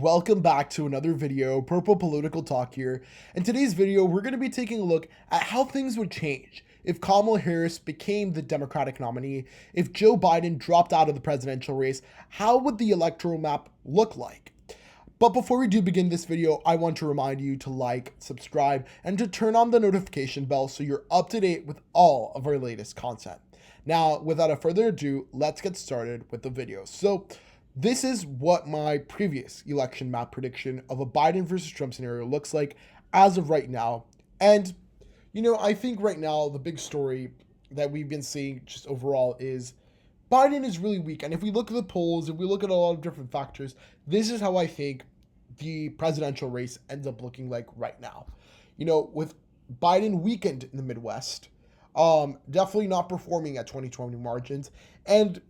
welcome back to another video, Purple Political Talk here. In today's video, we're going to be taking a look at how things would change if Kamala Harris became the Democratic nominee, if Joe Biden dropped out of the presidential race. How would the electoral map look like? But before we do begin this video, I want to remind you to like, subscribe, and to turn on the notification bell so you're up to date with all of our latest content. Now, without further ado, let's get started with the video. So, this is what my previous election map prediction of a Biden versus Trump scenario looks like as of right now. And, I think right now the big story that we've been seeing just overall is Biden is really weak. And if we look at the polls, if we look at a lot of different factors, this is how I think the presidential race ends up looking like right now. With Biden weakened in the Midwest, definitely not performing at 2020 margins. And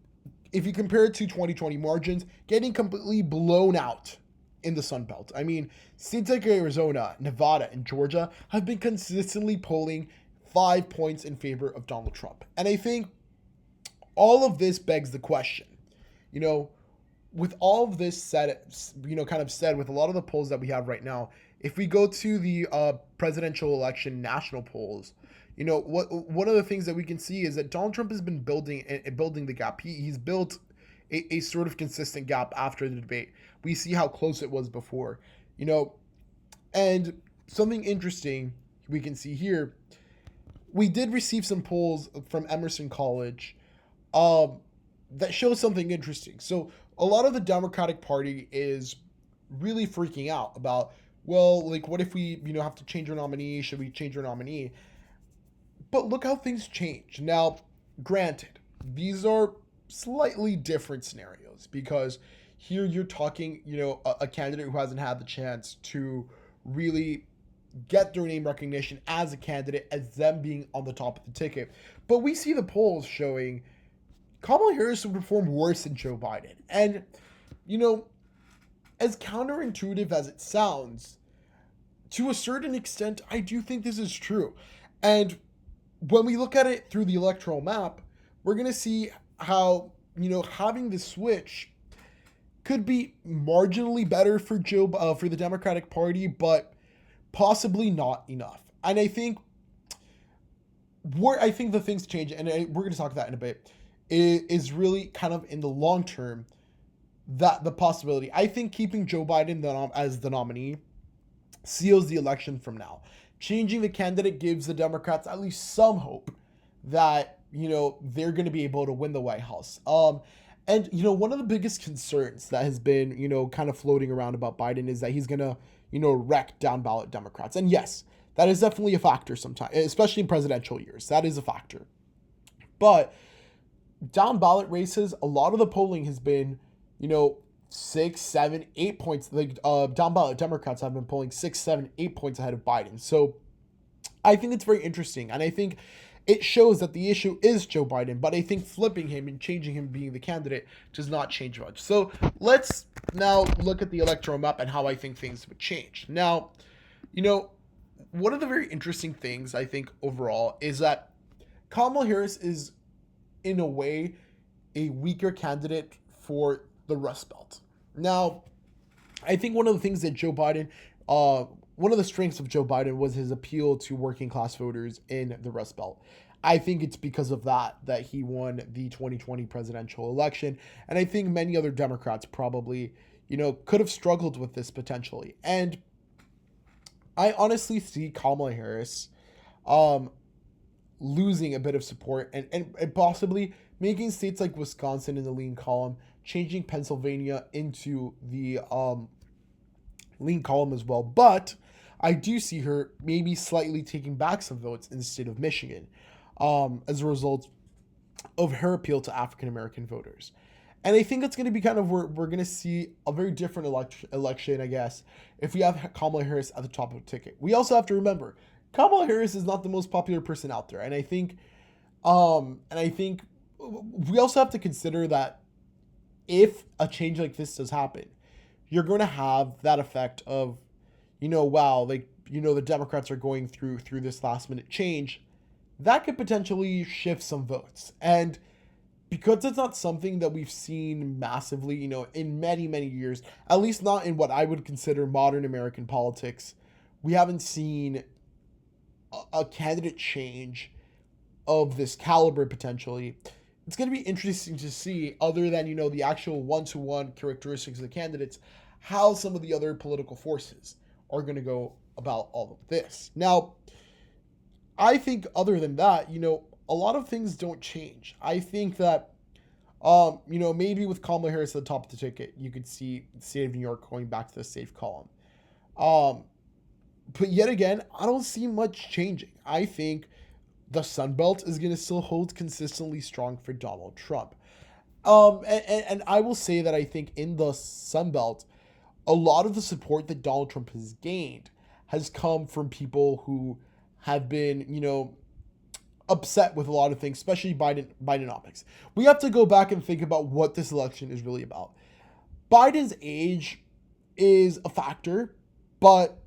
if you compare it to 2020 margins, getting completely blown out in the Sun Belt. I mean, states like Arizona, Nevada, and Georgia have been consistently polling 5 points in favor of Donald Trump. And I think all of this begs the question, with all of this said, said with a lot of the polls that we have right now, if we go to the presidential election national polls, one of the things that we can see is that Donald Trump has been building the gap. He's built a sort of consistent gap after the debate. We see how close it was before, and something interesting we can see here. We did receive some polls from Emerson College that show something interesting. So a lot of the Democratic Party is really freaking out about, what if we, have to change our nominee? Should we change our nominee? But look how things change. Now, granted, these are slightly different scenarios because here you're talking, a candidate who hasn't had the chance to really get their name recognition as a candidate, as them being on the top of the ticket. But we see the polls showing Kamala Harris would perform worse than Joe Biden. And, as counterintuitive as it sounds, to a certain extent, I do think this is true. And when we look at it through the electoral map, we're going to see how, having the switch could be marginally better for for the Democratic Party, but possibly not enough. And I think the things change, and we're going to talk about that in a bit, is really kind of in the long term, that the possibility. I think keeping Joe Biden as the nominee seals the election from now. Changing the candidate gives the Democrats at least some hope that, they're going to be able to win the White House. And, one of the biggest concerns that has been, kind of floating around about Biden is that he's going to, wreck down ballot Democrats. And yes, that is definitely a factor sometimes, especially in presidential years. That is a factor. But down ballot races, a lot of the polling has been, 6, 7, 8 points. Down ballot Democrats have been polling 6, 7, 8 points ahead of Biden. So I think it's very interesting. And I think it shows that the issue is Joe Biden. But I think flipping him and changing him being the candidate does not change much. So let's now look at the electoral map and how I think things would change. Now, one of the very interesting things I think overall is that Kamala Harris is, in a way, a weaker candidate for the Rust Belt. Now, I think one of the things that one of the strengths of Joe Biden was his appeal to working class voters in the Rust Belt. I think it's because of that he won the 2020 presidential election. And I think many other Democrats probably, could have struggled with this potentially. And I honestly see Kamala Harris losing a bit of support and possibly making states like Wisconsin in the lean column, changing Pennsylvania into the lean column as well. But I do see her maybe slightly taking back some votes in the state of Michigan as a result of her appeal to African-American voters. And I think that's going to be kind of where we're going to see a very different election, I guess, if we have Kamala Harris at the top of the ticket. We also have to remember, Kamala Harris is not the most popular person out there. And I think we also have to consider that if a change like this does happen, you're going to have that effect of, the Democrats are going through this last minute change. That could potentially shift some votes. And because it's not something that we've seen massively, in many, many years, at least not in what I would consider modern American politics. We haven't seen a candidate change of this caliber potentially. It's going to be interesting to see, other than, the actual one-to-one characteristics of the candidates, how some of the other political forces are going to go about all of this. Now, I think other than that, a lot of things don't change. I think that, maybe with Kamala Harris at the top of the ticket, you could see the state of New York going back to the safe column. But yet again, I don't see much changing. I think the Sun Belt is going to still hold consistently strong for Donald Trump. And I will say that I think in the Sun Belt, a lot of the support that Donald Trump has gained has come from people who have been, upset with a lot of things, especially Bidenomics. We have to go back and think about what this election is really about. Biden's age is a factor, but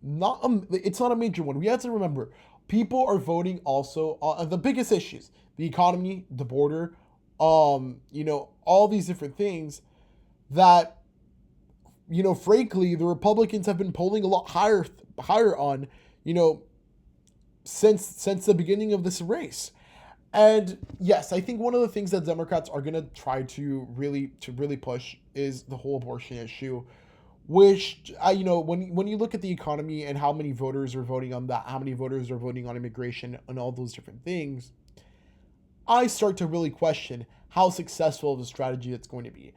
it's not a major one. We have to remember, people are voting also on the biggest issues: the economy, the border, all these different things that, frankly, the Republicans have been polling a lot higher on, since the beginning of this race. And yes, I think one of the things that Democrats are going to try to really push is the whole abortion issue, which, when you look at the economy and how many voters are voting on that, how many voters are voting on immigration and all those different things, I start to really question how successful of a strategy it's going to be.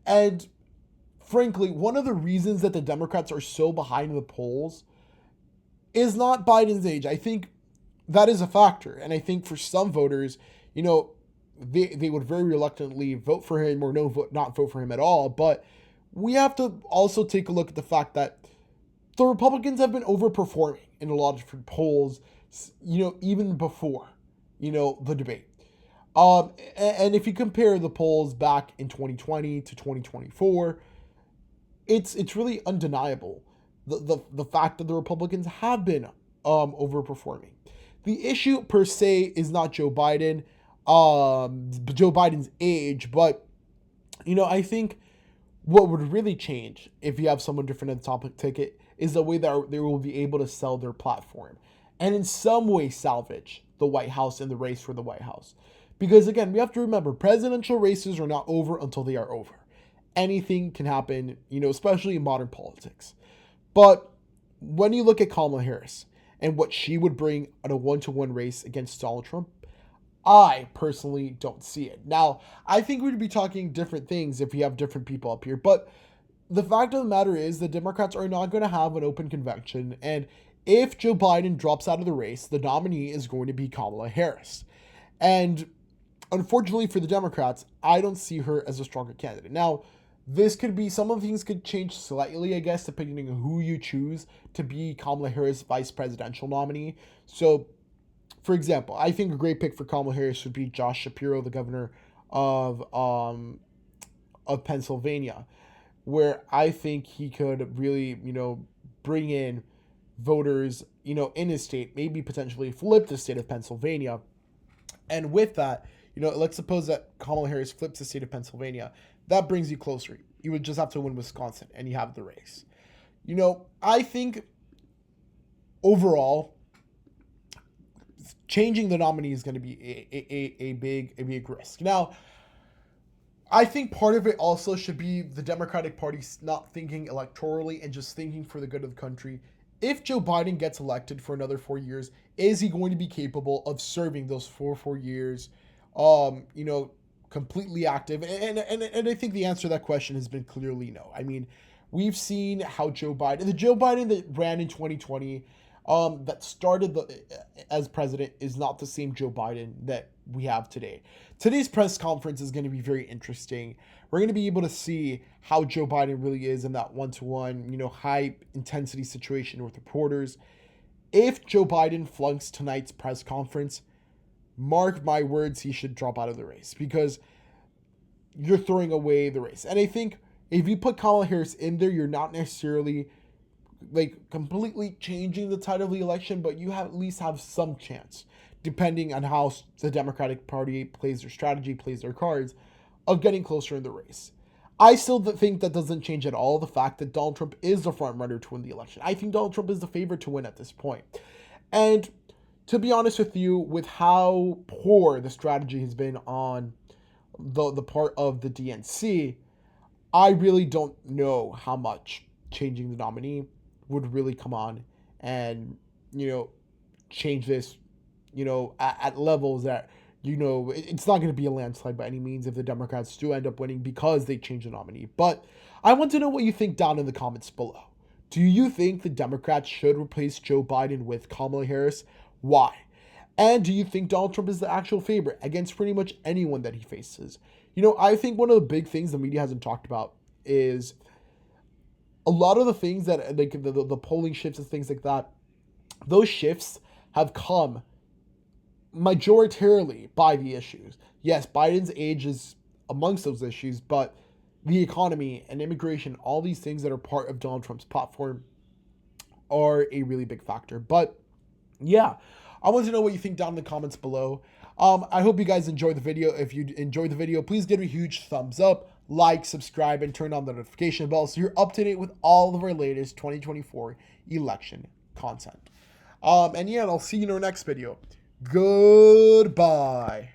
And frankly, one of the reasons that the Democrats are so behind the polls is not Biden's age. I think that is a factor. And I think for some voters, they would very reluctantly vote for him or not vote for him at all. But we have to also take a look at the fact that the Republicans have been overperforming in a lot of different polls, even before, the debate. And if you compare the polls back in 2020 to 2024, it's really undeniable the fact that the Republicans have been overperforming. The issue per se is not Joe Biden's age, but I think what would really change if you have someone different at the top of the ticket is the way that they will be able to sell their platform and in some way salvage the White House and the race for the White House. Because again, we have to remember, presidential races are not over until they are over. Anything can happen, especially in modern politics. But when you look at Kamala Harris and what she would bring at a one-to-one race against Donald Trump, I personally don't see it. Now, I think we'd be talking different things if we have different people up here, but the fact of the matter is the Democrats are not going to have an open convention, and if Joe Biden drops out of the race, the nominee is going to be Kamala Harris. And unfortunately for the Democrats, I don't see her as a stronger candidate. Now, some of the things could change slightly, I guess, depending on who you choose to be Kamala Harris' vice presidential nominee. So, for example, I think a great pick for Kamala Harris would be Josh Shapiro, the governor of Pennsylvania, where I think he could really, bring in voters, in his state, maybe potentially flip the state of Pennsylvania. And with that, let's suppose that Kamala Harris flips the state of Pennsylvania. That brings you closer. You would just have to win Wisconsin, and you have the race. I think overall, changing the nominee is going to be a big risk. Now, I think part of it also should be the Democratic Party not thinking electorally and just thinking for the good of the country. If Joe Biden gets elected for another 4 years, is he going to be capable of serving those 4 years, completely active? And I think the answer to that question has been clearly no. I mean, we've seen how the Joe Biden that ran in 2020, that started as president, is not the same Joe Biden that we have today. Today's press conference is going to be very interesting. We're going to be able to see how Joe Biden really is in that one-to-one, high intensity situation with reporters. If Joe Biden flunks tonight's press conference, mark my words, he should drop out of the race, because you're throwing away the race. And I think if you put Kamala Harris in there, you're not necessarily completely changing the tide of the election, but you at least have some chance. depending on how the Democratic Party plays their strategy, plays their cards, of getting closer in the race. I still think that doesn't change at all the fact that Donald Trump is the front runner to win the election. I think Donald Trump is the favorite to win at this point. And to be honest with you, with how poor the strategy has been on the part of the DNC, I really don't know how much changing the nominee would really come on and, change this, at levels that, it's not going to be a landslide by any means if the Democrats do end up winning because they change the nominee. But I want to know what you think down in the comments below. Do you think the Democrats should replace Joe Biden with Kamala Harris? Why? And do you think Donald Trump is the actual favorite against pretty much anyone that he faces? I think one of the big things the media hasn't talked about is a lot of the things that, like the polling shifts and things like that, those shifts have come majoritarily by the issues. Yes, Biden's age is amongst those issues, but the economy and immigration, all these things that are part of Donald Trump's platform are a really big factor. But yeah, I want to know what you think down in the comments below. I hope you guys enjoyed the video. If you enjoyed the video, please give it a huge thumbs up, like, subscribe, and turn on the notification bell so you're up to date with all of our latest 2024 election content. And I'll see you in our next video. Goodbye.